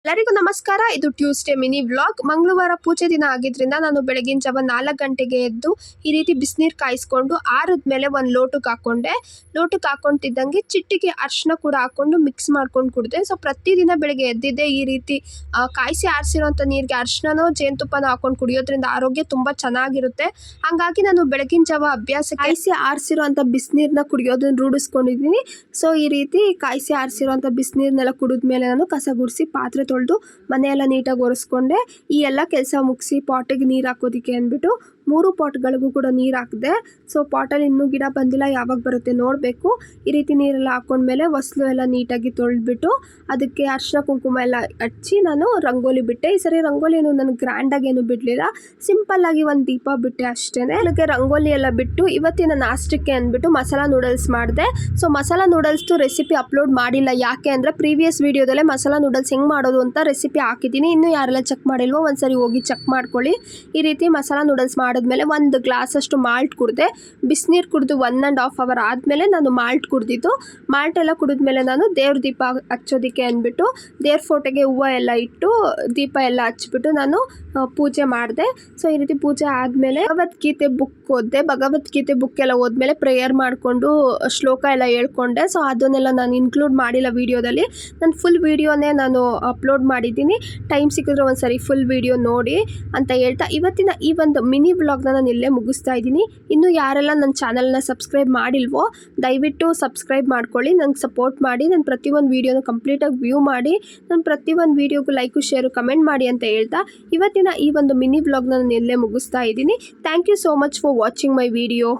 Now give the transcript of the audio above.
ಎಲ್ಲರಿಗೂ ನಮಸ್ಕಾರ. ಇದು ಟ್ಯೂಸ್ಡೇ ಮಿನಿ ವ್ಲಾಗ್. ಮಂಗಳವಾರ ಪೂಜೆ ದಿನ ಆಗಿದ್ರಿಂದ ನಾನು ಬೆಳಗಿನ ಜಾವ 4 ಗಂಟೆಗೆ ಎದ್ದು ಈ ರೀತಿ ಬಿಸಿನೀರು ಕಾಯಿಸ್ಕೊಂಡು ಆರಿದ್ಮೇಲೆ ಒಂದು ಲೋಟಕ್ಕೆ ಹಾಕೊಂಡೆ. ಲೋಟಕ್ಕೆ ಹಾಕೊಂತಿದ್ದಂಗೆ ಚಿಟ್ಟಿಗೆ ಅರಿಶಿನ ಕೂಡ ಹಾಕೊಂಡು ಮಿಕ್ಸ್ ಮಾಡ್ಕೊಂಡು ಕುಡಿದೆ. ಸೊ ಪ್ರತಿದಿನ ಬೆಳಗ್ಗೆ ಎದ್ದಿದ್ದೆ ಈ ರೀತಿ ಕಾಯಿಸಿ ಆರಿಸಿರೋಂಥ ನೀರಿಗೆ ಅರಿಶಿನನೋ ಜೇನುತುಪ್ಪನೋ ಹಾಕೊಂಡು ಕುಡಿಯೋದ್ರಿಂದ ಆರೋಗ್ಯ ತುಂಬ ಚೆನ್ನಾಗಿರುತ್ತೆ. ಹಾಗಾಗಿ ನಾನು ಬೆಳಗಿನ ಜಾವ ಅಭ್ಯಾಸ ಕಾಯಿಸಿ ಆರಿಸಿರೋಂಥ ಬಿಸಿನೀರನ್ನ ಕುಡಿಯೋದನ್ನ ರೂಢಿಸ್ಕೊಂಡಿದ್ದೀನಿ. ಸೊ ಈ ರೀತಿ ಕಾಯಿಸಿ ಆರಿಸಿರೋಂಥ ಬಿಸಿನೀರನ್ನೆಲ್ಲ ಕುಡಿದ್ಮೇಲೆ ನಾನು ಕಸ ಗುಡಿಸಿ ಪಾತ್ರೆ ತೊಳೆದು ಮನೆಯೆಲ್ಲ ನೀಟಾಗಿ ಒರೆಸ್ಕೊಂಡೆ. ಈ ಎಲ್ಲ ಕೆಲಸ ಮುಗಿಸಿ ಪಾಟಿಗೆ ನೀರು ಹಾಕೋದಕ್ಕೆ ಅಂದ್ಬಿಟ್ಟು 3 ಪಾಟ್ಗಳಿಗೂ ಕೂಡ ನೀರು ಹಾಕಿದೆ. ಸೊ ಪಾಟಲ್ಲಿ ಇನ್ನೂ ಗಿಡ ಬಂದಿಲ್ಲ, ಯಾವಾಗ ಬರುತ್ತೆ ನೋಡಬೇಕು. ಈ ರೀತಿ ನೀರೆಲ್ಲ ಹಾಕೊಂಡ್ಮೇಲೆ ಹೊಸಲು ಎಲ್ಲ ನೀಟಾಗಿ ತೊಳೆದ್ಬಿಟ್ಟು ಅದಕ್ಕೆ ಅರಿಶಿನ ಕುಂಕುಮ ಎಲ್ಲ ಹಚ್ಚಿ ನಾನು ರಂಗೋಲಿ ಬಿಟ್ಟೆ. ಈ ಸರಿ ರಂಗೋಲಿ ಏನು ನಾನು ಗ್ರ್ಯಾಂಡಾಗಿ ಏನು ಬಿಡಲಿಲ್ಲ, ಸಿಂಪಲ್ಲಾಗಿ ಒಂದು ದೀಪ ಬಿಟ್ಟೆ ಅಷ್ಟೇ. ಅದಕ್ಕೆ ರಂಗೋಲಿ ಎಲ್ಲ ಬಿಟ್ಟು ಇವತ್ತಿನ ನಾಷ್ಟಕ್ಕೆ ಅಂದ್ಬಿಟ್ಟು ಮಸಾಲ ನೂಡಲ್ಸ್ ಮಾಡಿದೆ. ಸೊ ಮಸಾಲ ನೂಡಲ್ಸ್ದು ರೆಸಿಪಿ ಅಪ್ಲೋಡ್ ಮಾಡಿಲ್ಲ, ಯಾಕೆ ಅಂದರೆ ಪ್ರೀವಿಯಸ್ ವೀಡಿಯೋದಲ್ಲೇ ಮಸಾಲ ನೂಡಲ್ಸ್ ಹೆಂಗೆ ಮಾಡೋದು ಅಂತ ರೆಸಿಪಿ ಹಾಕಿದ್ದೀನಿ. ಇನ್ನೂ ಯಾರೆಲ್ಲ ಚೆಕ್ ಮಾಡಿಲ್ವೋ ಒಂದ್ಸರಿ ಹೋಗಿ ಚೆಕ್ ಮಾಡ್ಕೊಳ್ಳಿ. ಈ ರೀತಿ ಮಸಾಲ ನೂಡಲ್ಸ್ ಮಾಡಿದ್ಮೇಲೆ 1 ಗ್ಲಾಸಷ್ಟು ಮಾಲ್ಟ್ ಕುಡಿದೆ. ಬಿಸಿನೀರು ಕುಡಿದು 1.5 ಅವರ್ ಆದಮೇಲೆ ನಾನು ಮಾಲ್ಟ್ ಕುಡಿದಿದ್ದು. ಮಾಲ್ಟ್ ಎಲ್ಲ ಕುಡಿದ್ಮೇಲೆ ನಾನು ದೇವ್ರ ದೀಪ ಹಚ್ಚೋದಕ್ಕೆ ಅಂದ್ಬಿಟ್ಟು ದೇವ್ರ ಫೋಟೋಗೆ ಹೂವು ಎಲ್ಲ ಇಟ್ಟು ದೀಪ ಎಲ್ಲ ಹಚ್ಬಿಟ್ಟು ನಾನು ಪೂಜೆ ಮಾಡಿದೆ. ಸೊ ಈ ರೀತಿ ಪೂಜೆ ಆದಮೇಲೆ ಭಗವದ್ಗೀತೆ ಬುಕ್ ಓದಿದೆ. ಭಗವದ್ಗೀತೆ ಬುಕ್ ಎಲ್ಲ ಓದ್ಮೇಲೆ ಪ್ರೇಯರ್ ಮಾಡಿಕೊಂಡು ಶ್ಲೋಕ ಎಲ್ಲ ಹೇಳ್ಕೊಂಡೆ. ಸೊ ಅದನ್ನೆಲ್ಲ ನಾನು ಇನ್ಕ್ಲೂಡ್ ಮಾಡಿಲ್ಲ ವೀಡಿಯೋದಲ್ಲಿ. ನಾನು ಫುಲ್ ವೀಡಿಯೋನೇ ನಾನು ಅಪ್ಲೋಡ್ ಮಾಡಿದ್ದೀನಿ. ಟೈಮ್ ಸಿಕ್ಕಿದ್ರೆ ಒಂದ್ಸರಿ ಫುಲ್ ವೀಡಿಯೋ ನೋಡಿ ಅಂತ ಹೇಳ್ತಾ ಇವತ್ತಿನ ಈ ಒಂದು ಮಿನಿ ವ್ಲಾಗ್ನ ನಾನು ಇಲ್ಲೇ ಮುಗಿಸ್ತಾ ಇದ್ದೀನಿ. ಇನ್ನು ಯಾರೆಲ್ಲ ನನ್ನ ಚಾನಲ್ನ ಸಬ್ಸ್ಕ್ರೈಬ್ ಮಾಡಿಲ್ವೋ ದಯವಿಟ್ಟು ಸಬ್ಸ್ಕ್ರೈಬ್ ಮಾಡ್ಕೊಳ್ಳಿ, ನಂಗೆ ಸಪೋರ್ಟ್ ಮಾಡಿ. ನಾನು ಪ್ರತಿಯೊಂದು ವೀಡಿಯೋನ ಕಂಪ್ಲೀಟಾಗಿ ವ್ಯೂ ಮಾಡಿ ನಾನು ಪ್ರತಿಯೊಂದು ವೀಡಿಯೋಗೂ ಲೈಕು ಶೇರು ಕಮೆಂಟ್ ಮಾಡಿ ಅಂತ ಹೇಳ್ತಾ ಇವತ್ತಿನ ಈ ಒಂದು ಮಿನಿ ವ್ಲಾಗ್ನ ನಾನು ಇಲ್ಲೇ ಮುಗಿಸ್ತಾ ಇದ್ದೀನಿ. Thank you so much for watching my video.